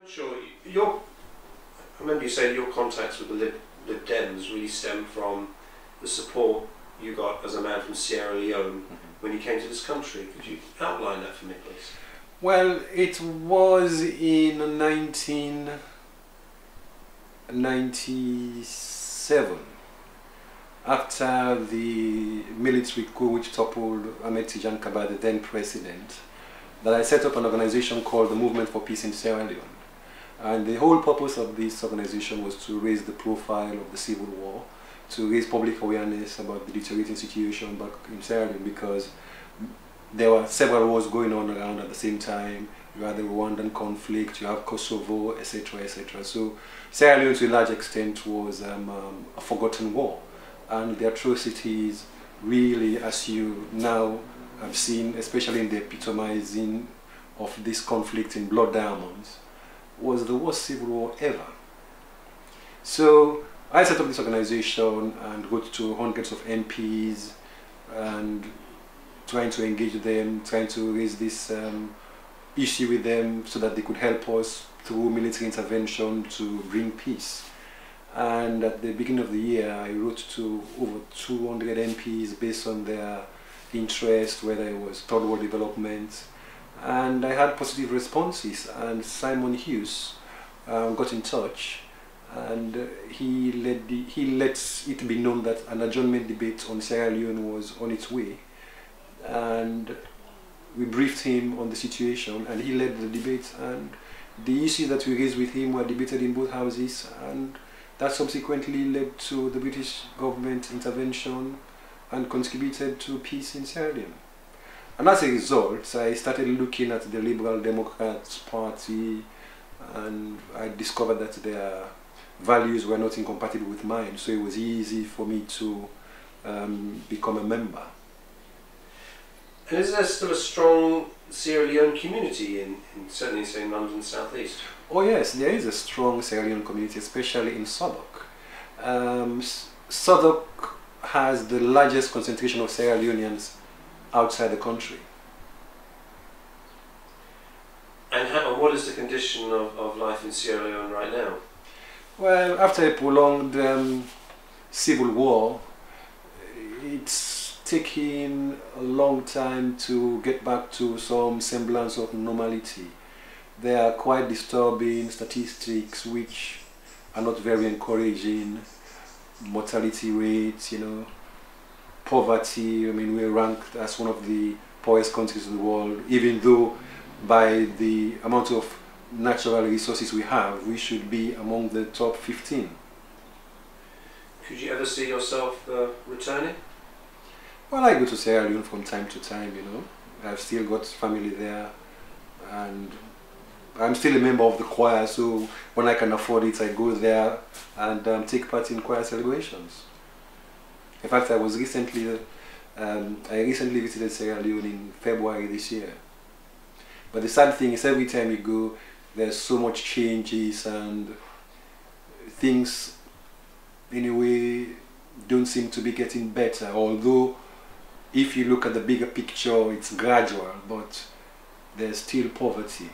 Sure. I remember you saying your contacts with the Lib Dems really stem from the support you got as a man from Sierra Leone when you came to this country. Could you outline that for me, please? Well, it was in 1997, after the military coup which toppled Ahmed Tijan Kaba, the then president, that I set up an organization called the Movement for Peace in Sierra Leone. And the whole purpose of this organization was to raise the profile of the civil war, to raise public awareness about the deteriorating situation back in Sierra Leone, because there were several wars going on around at the same time. You had the Rwandan conflict, you have Kosovo, etc., etc. So Sierra Leone, to a large extent, was a forgotten war. And the atrocities really, as you now have seen, especially in the epitomizing of this conflict in blood diamonds, was the worst civil war ever. So I set up this organization and wrote to hundreds of MPs and trying to engage them, trying to raise this issue with them so that they could help us through military intervention to bring peace. And at the beginning of the year, I wrote to over 200 MPs based on their interest, whether it was third world development, and I had positive responses. And Simon Hughes got in touch, and he lets it be known that an adjournment debate on Sierra Leone was on its way, and we briefed him on the situation, and he led the debate, and the issues that we raised with him were debated in both houses, and that subsequently led to the British government intervention and contributed to peace in Sierra Leone. And as a result, I started looking at the Liberal Democrats Party, and I discovered that their values were not incompatible with mine, so it was easy for me to become a member. And is there still a strong Sierra Leone community in certainly say London South East? Oh yes, there is a strong Sierra Leone community, especially in Southwark. Southwark has the largest concentration of Sierra Leoneans outside the country. And what is the condition of life in Sierra Leone right now? Well, after a prolonged civil war, it's taken a long time to get back to some semblance of normality. There are quite disturbing statistics which are not very encouraging. Mortality rates, poverty. I mean, we're ranked as one of the poorest countries in the world, even though by the amount of natural resources we have, we should be among the top 15. Could you ever see yourself returning? Well, I go to Sierra Leone from time to time, I've still got family there, and I'm still a member of the choir, so when I can afford it, I go there and take part in choir celebrations. In fact, I recently visited Sierra Leone in February this year. But the sad thing is, every time you go, there's so much changes, and things, in a way, don't seem to be getting better. Although, if you look at the bigger picture, it's gradual, but there's still poverty.